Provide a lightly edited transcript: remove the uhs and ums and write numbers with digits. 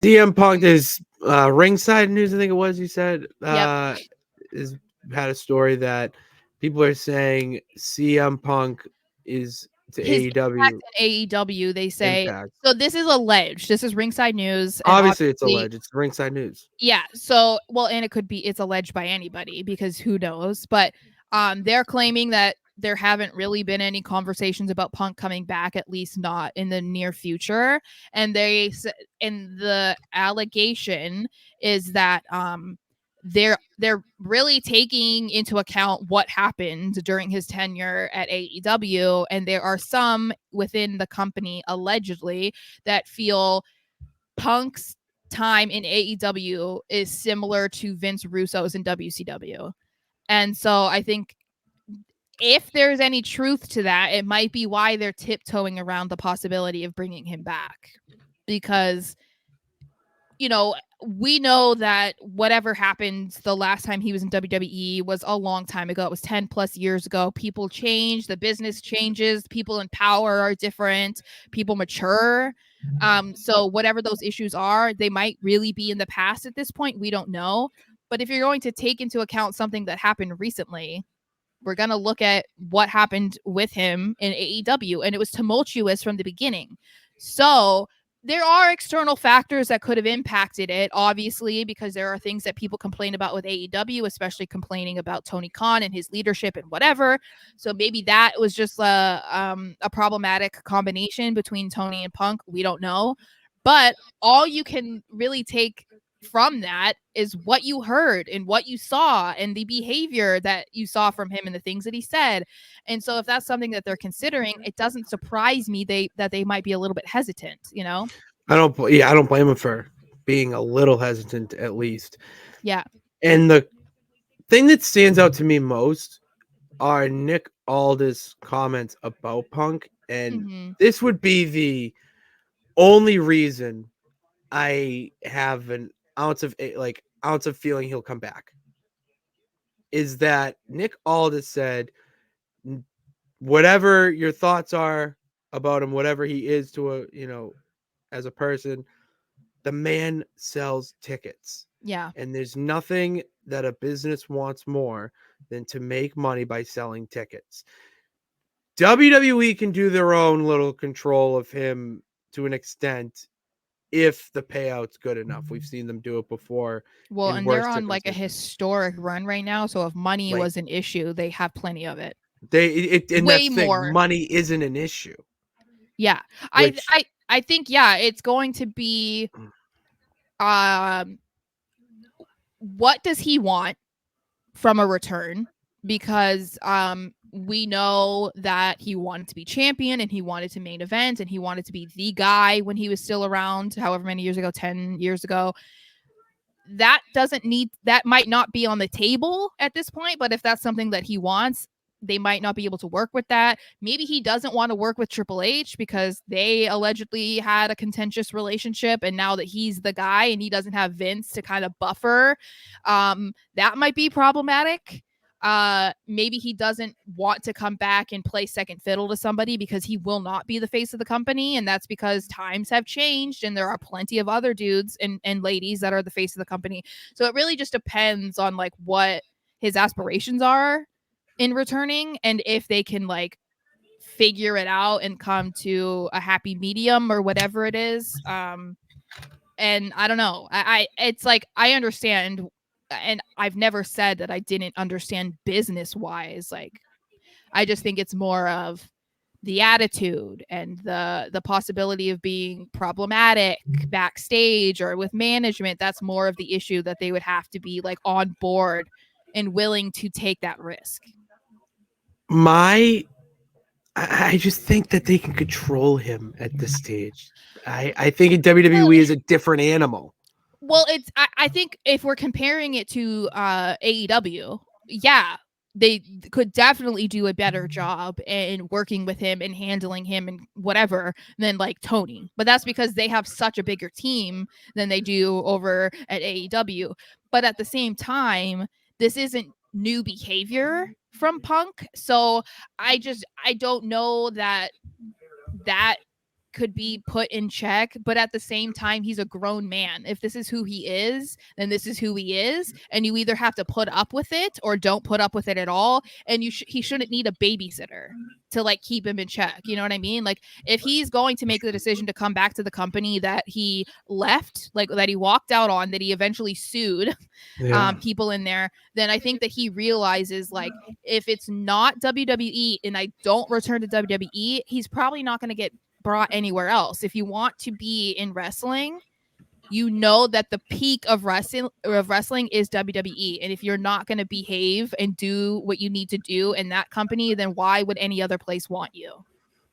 CM Punk is ringside news. I think it was. You said Yep. is had a story that people are saying CM Punk is to His impact AEW in AEW, they say. Impact. So this is alleged. This is ringside news, and Obviously, it's obviously, alleged. It's ringside news. yeah. So well, and it could be it's alleged by anybody because who knows? But they're claiming that there haven't really been any conversations about Punk coming back, at least not in the near future. And and the allegation is that they're really taking into account what happened during his tenure at AEW, and there are some within the company allegedly that feel Punk's time in AEW is similar to Vince Russo's in WCW. And so I think if there's any truth to that, it might be why they're tiptoeing around the possibility of bringing him back. Because, we know that whatever happened the last time he was in WWE was a long time ago. It was 10 plus years ago. People change, the business changes, people in power are different, people mature. So whatever those issues are, they might really be in the past at this point. We don't know. But if you're going to take into account something that happened recently, we're going to look at what happened with him in AEW, and it was tumultuous from the beginning. So there are external factors that could have impacted it, obviously, because there are things that people complain about with AEW, especially complaining about Tony Khan and his leadership and whatever. So maybe that was just a problematic combination between Tony and Punk. We don't know. But all you can really take from that is what you heard and what you saw and the behavior that you saw from him and the things that he said. And so if that's something that they're considering, it doesn't surprise me that they might be a little bit hesitant, I don't blame him for being a little hesitant at least. Yeah. And the thing that stands out to me most are Nick Aldis' comments about Punk, and this would be the only reason I have an ounce of feeling he'll come back. Is that Nick Aldis said, whatever your thoughts are about him, whatever he is to as a person, the man sells tickets. Yeah. And there's nothing that a business wants more than to make money by selling tickets. WWE can do their own little control of him to an extent if the payout's good enough. We've seen them do it before. Well, In and they're worse on like a circumstances. historic run right now. So if money Like, was an issue, they have plenty of it. and Way that's the thing. more. Money isn't an issue. Yeah. Which I think, yeah, it's going to be what does he want from a return? Because we know that he wanted to be champion and he wanted to main event and he wanted to be the guy when he was still around, however many years ago, 10 years ago. That might not be on the table at this point, but if that's something that he wants, they might not be able to work with that. Maybe he doesn't want to work with Triple H because they allegedly had a contentious relationship, and now that he's the guy and he doesn't have Vince to kind of buffer, that might be problematic. Maybe he doesn't want to come back and play second fiddle to somebody because he will not be the face of the company, and that's because times have changed and there are plenty of other dudes and ladies that are the face of the company. So it really just depends on like what his aspirations are in returning and if they can like figure it out and come to a happy medium or whatever it is. And I don't know. It's like I understand, and I've never said that I didn't understand business wise. Like I just think it's more of the attitude and the possibility of being problematic backstage or with management. That's more of the issue that they would have to be like on board and willing to take that risk. I just think that they can control him at this stage. I think in WWE is a different animal. Well, I think if we're comparing it to AEW, yeah, they could definitely do a better job in working with him and handling him and whatever than like Tony. But that's because they have such a bigger team than they do over at AEW. But at the same time, this isn't new behavior from Punk. So I don't know that could be put in check, but at the same time, he's a grown man. If this is who he is, then this is who he is, and you either have to put up with it or don't put up with it at all. And he shouldn't need a babysitter to like keep him in check. You know what I mean? Like if he's going to make the decision to come back to the company that he left, like that he walked out on, that he eventually sued people in there, then I think that he realizes like if it's not WWE and I don't return to WWE, he's probably not going to get brought anywhere else. If you want to be in wrestling, you know that the peak of wrestling is WWE, and if you're not going to behave and do what you need to do in that company, then why would any other place want you?